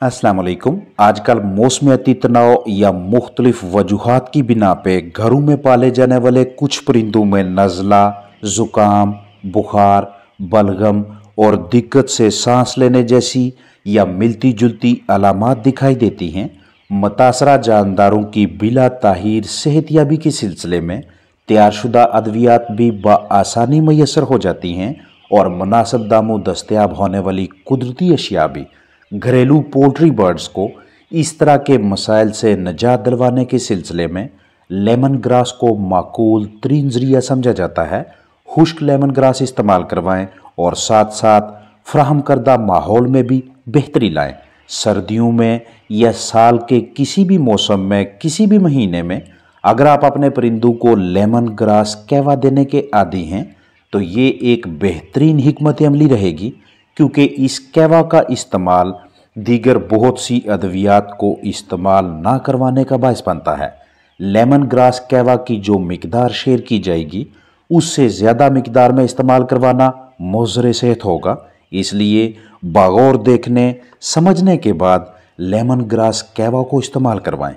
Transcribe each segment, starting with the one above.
अस्सलाम वालेकुम। आजकल मौसमियाती तनाव या मुख्तलिफ वजूहात की बिना पे घरों में पाले जाने वाले कुछ परिंदों में नज़ला, ज़ुकाम, बुखार, बलगम और दिक्कत से सांस लेने जैसी या मिलती जुलती अलामात दिखाई देती हैं। मुतासरा जानदारों की बिला ताहीर सेहतयाबी के सिलसिले में तैयारशुदा अद्वियात भी बआसानी मैसर हो जाती हैं और मुनासिब दामों दस्तयाब होने वाली कुदरती अशिया भी घरेलू पोल्ट्री बर्ड्स को इस तरह के मसाइल से निजात दिलवाने के सिलसिले में लेमन ग्रास को माकूल तरीन ज़रिया समझा जाता है। खुश्क लेमन ग्रास इस्तेमाल करवाएं और साथ साथ फ्राहम करदा माहौल में भी बेहतरी लाएं। सर्दियों में या साल के किसी भी मौसम में किसी भी महीने में अगर आप अपने परिंदों को लेमन ग्रास कहवा देने के आदी हैं तो ये एक बेहतरीन हिकमत अमली रहेगी, क्योंकि इस कहवा का इस्तेमाल दीगर बहुत सी अद्वियात को इस्तेमाल ना करवाने का बायस बनता है। लेमन ग्रास कहवा की जो मिकदार शेयर की जाएगी उससे ज़्यादा मिकदार में इस्तेमाल करवाना मुज़र सेहत होगा। इसलिए बगौर देखने समझने के बाद लेमन ग्रास कहवा को इस्तेमाल करवाएं।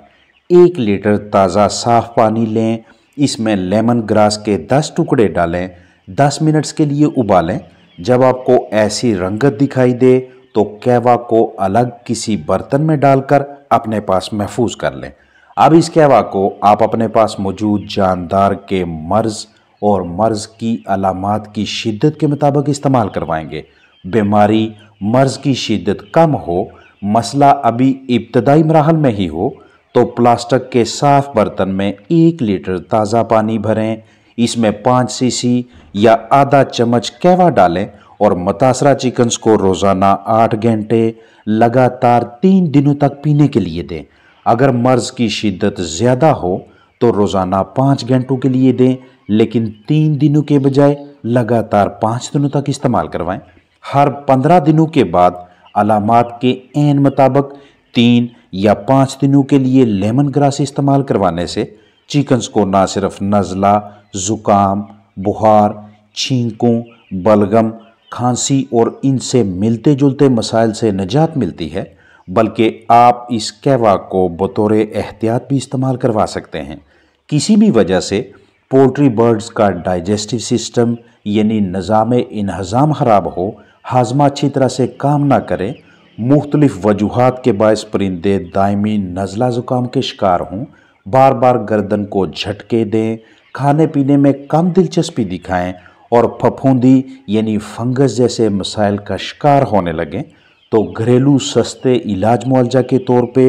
1 लीटर ताज़ा साफ़ पानी लें, इसमें लेमन ग्रास के 10 टुकड़े डालें, 10 मिनट्स के लिए उबालें। जब आपको ऐसी रंगत दिखाई दे तो कहवा को अलग किसी बर्तन में डालकर अपने पास महफूज कर लें। अब इस कहवा को आप अपने पास मौजूद जानदार के मर्ज़ और मर्ज़ की अलामात की शिद्दत के मुताबिक इस्तेमाल करवाएंगे। बीमारी मर्ज़ की शिद्दत कम हो, मसला अभी इब्तदाई मराहल में ही हो, तो प्लास्टिक के साफ बर्तन में 1 लीटर ताज़ा पानी भरें, इसमें 5 सीसी या आधा चम्मच कहवा डालें और मुतासरा चिकन्स को रोज़ाना 8 घंटे लगातार 3 दिनों तक पीने के लिए दें। अगर मर्ज़ की शिद्दत ज़्यादा हो तो रोज़ाना 5 घंटों के लिए दें, लेकिन 3 दिनों के बजाय लगातार 5 दिनों तक इस्तेमाल करवाएं। हर 15 दिनों के बाद अलामात के ऐन मुताबिक 3 या 5 दिनों के लिए लेमन ग्रास इस्तेमाल करवाने से चिकन्स को ना सिर्फ नज़ला, ज़ुकाम, बुखार, छींकों, बलगम, खांसी और इनसे मिलते जुलते मसाइल से निजात मिलती है, बल्कि आप इस कहवा को बतौर एहतियात भी इस्तेमाल करवा सकते हैं। किसी भी वजह से पोल्ट्री बर्ड्स का डाइजेस्टिव सिस्टम यानी निज़ाम इन्हज़ाम ख़राब हो, हाजमा अच्छी तरह से काम ना करे, मुख्तलिफ वजूहात के बायस परिंदे दायमी नज़ला ज़ुकाम के शिकार हों, बार बार गर्दन को झटके दें, खाने पीने में कम दिलचस्पी दिखाएं और फफूंदी यानी फंगस जैसे मसाइल का शिकार होने लगें, तो घरेलू सस्ते इलाज मुआवजा के तौर पे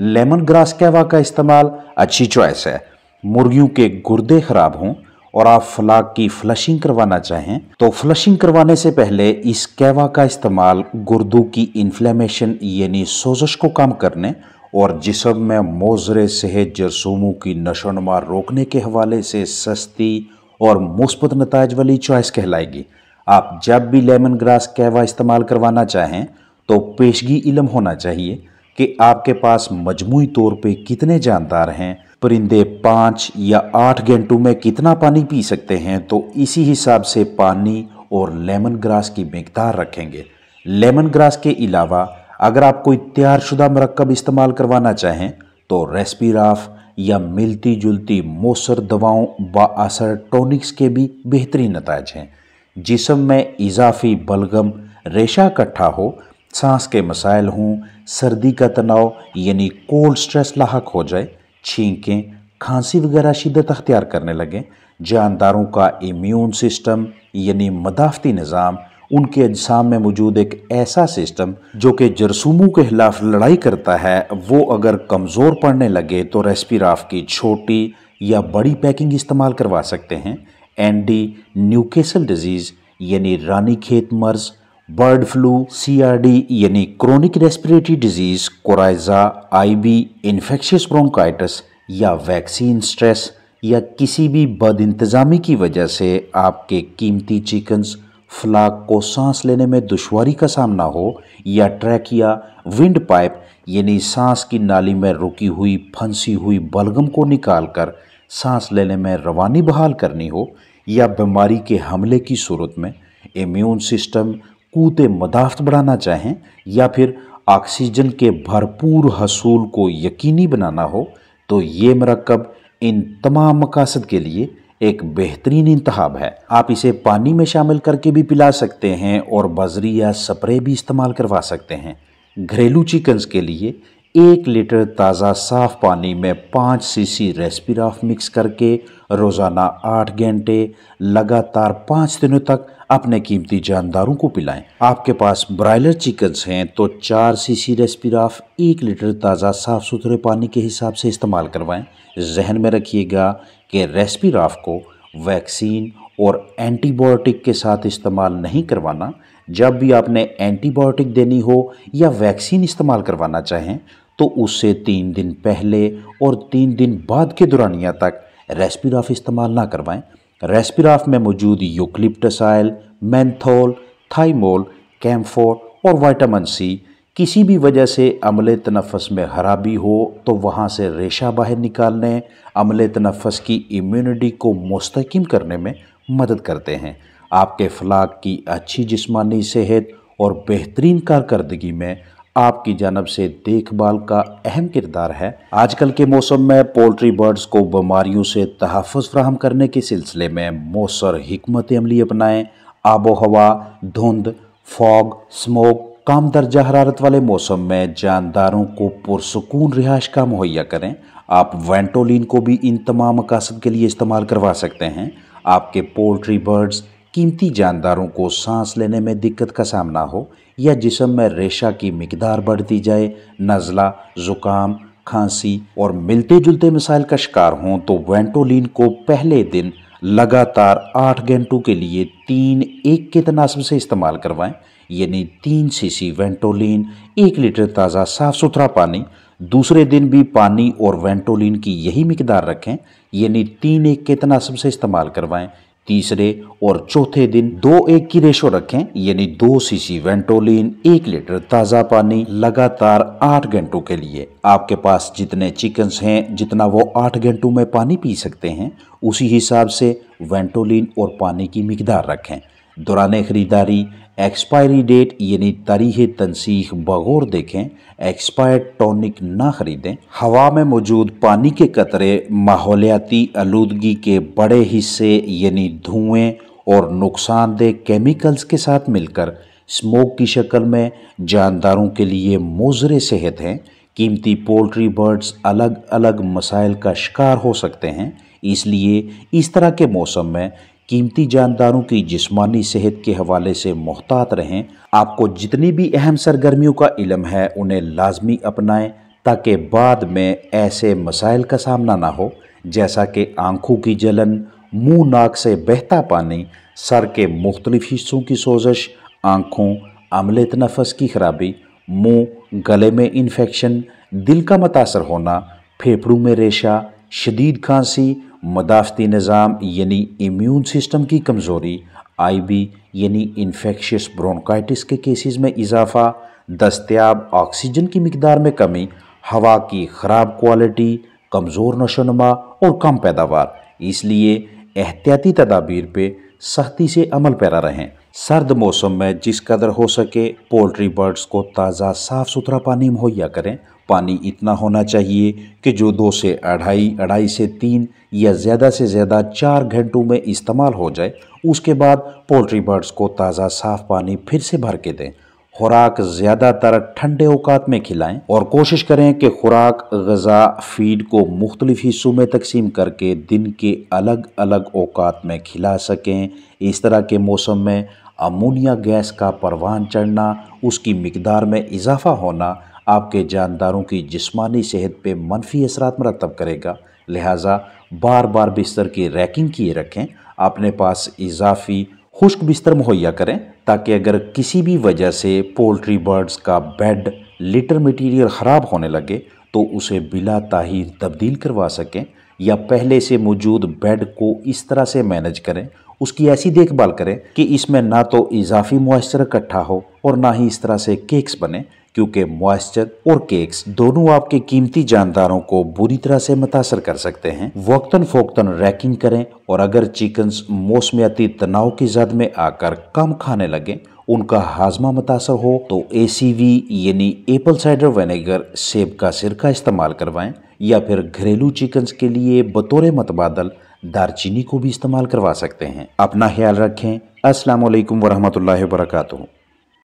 लेमन ग्रास कहवा का इस्तेमाल अच्छी चॉइस है। मुर्गियों के गुर्दे ख़राब हों और आप फ्लाक की फ्लशिंग करवाना चाहें तो फ्लशिंग करवाने से पहले इस कहवा का इस्तेमाल गुर्दों की इन्फ्लेमेशन यानी सोजश को कम करने और जिस्म में मोज़र सेहत जरसूमों की नशोनुमा रोकने के हवाले से सस्ती और मुस्बत नताइज वाली चॉइस कहलाएगी। आप जब भी लेमन ग्रास कहवा इस्तेमाल करवाना चाहें तो पेशगी इल्म होना चाहिए कि आपके पास मजमूई तौर पे कितने जानदार हैं, परिंदे 5 या 8 घंटों में कितना पानी पी सकते हैं, तो इसी हिसाब से पानी और लेमन ग्रास की मिकदार रखेंगे। लेमन ग्रास के अलावा अगर आप कोई तैयारशुदा मरकब इस्तेमाल करवाना चाहें तो रेस्पिराफ या मिलती जुलती मौसर दवाओं बाअसर टॉनिक्स के भी बेहतरीन नताइज हैं। जिस्म में इजाफी बलगम रेशा इकट्ठा हो, सांस के मसाइल हों, सर्दी का तनाव यानी कोल्ड स्ट्रेस लाहक हो जाए, छींकें, खांसी वगैरह शिद्दत अख्तियार करने लगें, जानदारों का इम्यून सिस्टम यानी मदाफ़ती निज़ाम, उनके अजसाम में मौजूद एक ऐसा सिस्टम जो कि जरसूमों के खिलाफ लड़ाई करता है, वो अगर कमज़ोर पड़ने लगे तो रेस्पिराफ की छोटी या बड़ी पैकिंग इस्तेमाल करवा सकते हैं। एंडी न्यूकेसल डिजीज़ यानी रानीखेत मर्ज़, बर्ड फ्लू, CRD यानी chronic respiratory disease, coryza, IB, infectious bronchitis या वैक्सीन स्ट्रेस या किसी भी बदइंतज़ामी की वजह से आपके कीमती चिकन्स फ्लाक को सांस लेने में दुश्वारी का सामना हो या ट्रैकिया, विंड पाइप यानी सांस की नाली में रुकी हुई फंसी हुई बलगम को निकालकर सांस लेने में रवानी बहाल करनी हो, या बीमारी के हमले की सूरत में इम्यून सिस्टम कूते मदाफ़त बढ़ाना चाहें, या फिर ऑक्सीजन के भरपूर हसूल को यकीनी बनाना हो तो ये मरकब इन तमाम मकासद के लिए एक बेहतरीन इंतखाब है। आप इसे पानी में शामिल करके भी पिला सकते हैं और बजरी या स्प्रे भी इस्तेमाल करवा सकते हैं। घरेलू चिकन्स के लिए 1 लीटर ताज़ा साफ पानी में 5 सीसी रेस्पिराफ मिक्स करके रोज़ाना 8 घंटे लगातार 5 दिनों तक अपने कीमती जानदारों को पिलाएं। आपके पास ब्रायलर चिकन्स हैं तो 4 सीसी रेस्पिराफ 1 लीटर ताज़ा साफ सुथरे पानी के हिसाब से इस्तेमाल करवाएं। जहन में रखिएगा कि रेस्पिराफ को वैक्सीन और एंटीबायोटिक के साथ इस्तेमाल नहीं करवाना। जब भी आपने एंटीबायोटिक देनी हो या वैक्सीन इस्तेमाल करवाना चाहें तो उससे 3 दिन पहले और 3 दिन बाद के दौरानिया तक रेस्पिराफ इस्तेमाल ना करवाएं। रेस्पिराफ में मौजूद eucalyptus oil, menthol, thymol, camphor और विटामिन सी किसी भी वजह से अमले तनफ़्फ़ुस में खराबी हो तो वहाँ से रेशा बाहर निकालने, अमले तनफ़्फ़ुस की इम्यूनिटी को मुस्तहकम करने में मदद करते हैं। आपके फलाक की अच्छी जिस्मानी सेहत और बेहतरीन कारकर्दगी में आपकी जानब से देखभाल का अहम किरदार है। आजकल के मौसम में पोल्ट्री बर्ड्स को बीमारियों से तहफ़्फ़ुज़ फराहम करने के सिलसिले में मौसर हिकमत अमली अपनाएं। आबो हवा, धुंध, फॉग, स्मोक, कम दर्जा हरारत वाले मौसम में जानदारों को पुरसुकून रिहाइश का मुहैया करें। आप वेंटोलिन को भी इन तमाम मकासद के लिए इस्तेमाल करवा सकते हैं। आपके पोल्ट्री बर्ड्स कीमती जानदारों को सांस लेने में दिक्कत का सामना हो या जिस्म में रेशा की मिकदार बढ़ती जाए, नज़ला, ज़ुकाम, खांसी और मिलते जुलते मसाइल का शिकार हों तो वेंटोलिन को पहले दिन लगातार 8 घंटों के लिए 3-1 के तनासब से इस्तेमाल करवाएं। यानी 3 सीसी वेंटोलिन 1 लीटर ताज़ा साफ़ सुथरा पानी। दूसरे दिन भी पानी और वेंटोलिन की यही मिकदार रखें, यानी 3-1 के तनासब से इस्तेमाल करवाएं। तीसरे और चौथे दिन 2-1 की रेशो रखें, यानी 2 सीसी वेंटोलिन 1 लीटर ताज़ा पानी लगातार 8 घंटों के लिए। आपके पास जितने चिकन्स हैं, जितना वो 8 घंटों में पानी पी सकते हैं, उसी हिसाब से वेंटोलिन और पानी की मिकदार रखें। दौरान ख़रीदारी एक्सपायरी डेट यानी तारीख़ तनसीख बगौर देखें। एक्सपायर्ड टॉनिक ना खरीदें। हवा में मौजूद पानी के कतरे माहौलियाती आलूदगी के बड़े हिस्से यानी धुएं और नुकसानदेह केमिकल्स के साथ मिलकर स्मोक की शक्ल में जानदारों के लिए मुज़र सेहत हैं। कीमती पोल्ट्री बर्ड्स अलग अलग मसाइल का शिकार हो सकते हैं, इसलिए इस तरह के मौसम में कीमती जानदारों की जिस्मानी सेहत के हवाले से मोहतात रहें। आपको जितनी भी अहम सरगर्मियों का इल्म है उन्हें लाजमी अपनाएं ताकि बाद में ऐसे मसाइल का सामना ना हो, जैसा कि आंखों की जलन, मुंह नाक से बहता पानी, सर के मुख्तलिफ हिस्सों की सोजश, आंखों, अमले तनफ़्फ़ुस की खराबी, मुंह, गले में इन्फेक्शन, दिल का मुतासर होना, फेफड़ों में रेशा, शदीद खांसी, मदाफ़ती निज़ाम यानी इम्यून सिस्टम की कमज़ोरी, आईबी यानी इन्फेक्शियस ब्रोंकाइटिस के केसेस में इजाफ़ा, दस्तयाब ऑक्सीजन की मिकदार में कमी, हवा की ख़राब क्वालिटी, कमज़ोर नशोनुमा और कम पैदावार। इसलिए एहतियाती तदाबीर पे सख्ती से अमल पैरा रहें। सर्द मौसम में जिस कदर हो सके पोल्ट्री बर्ड्स को ताज़ा साफ़ सुथरा पानी मुहैया करें। पानी इतना होना चाहिए कि जो 2 से 2.5 से 3 या ज़्यादा से ज़्यादा 4 घंटों में इस्तेमाल हो जाए। उसके बाद पोल्ट्री बर्ड्स को ताज़ा साफ़ पानी फिर से भर के दें। खुराक ज़्यादातर ठंडे औकात में खिलाएं और कोशिश करें कि खुराक ग़ज़ा फीड को मुख्तलिफ हिस्सों में तकसीम करके दिन के अलग अलग औकात में खिला सकें। इस तरह के मौसम में अमोनिया गैस का परवान चढ़ना, उसकी मिकदार में इजाफ़ा होना आपके जानदारों की जिस्मानी सेहत पे मनफी असरात मरतब करेगा। लिहाजा बार बार बिस्तर की रैकिंग किए रखें। अपने पास इजाफी खुश्क बिस्तर मुहैया करें ताकि अगर किसी भी वजह से पोल्ट्री बर्ड्स का बेड लिटर मटीरियल ख़राब होने लगे तो उसे बिला ताहीर तब्दील करवा सकें, या पहले से मौजूद बेड को इस तरह से मैनेज करें, उसकी ऐसी देखभाल करें कि इसमें ना तो इजाफी मॉइस्चर इकट्ठा हो और ना ही इस तरह से केक्स बने, क्योंकि मॉइस्चर और केक्स दोनों आपके कीमती जानदारों को बुरी तरह से मुतासर कर सकते हैं। वक्तन फ़ोक्तन रैकिंग करें और अगर चिकन्स मौसमियाती तनाव की जद में आकर कम खाने लगें उनका हाजमा मुतासर हो तो ACV यानी एप्पल साइडर विनेगर सेब का सिरका इस्तेमाल करवाएं, या फिर घरेलू चिकन्स के लिए बतौर मतबादल दारचीनी को भी इस्तेमाल करवा सकते हैं। अपना ख्याल रखें। अस्सलाम वालेकुम वरहमतुल्लाहि वबरकातुहू।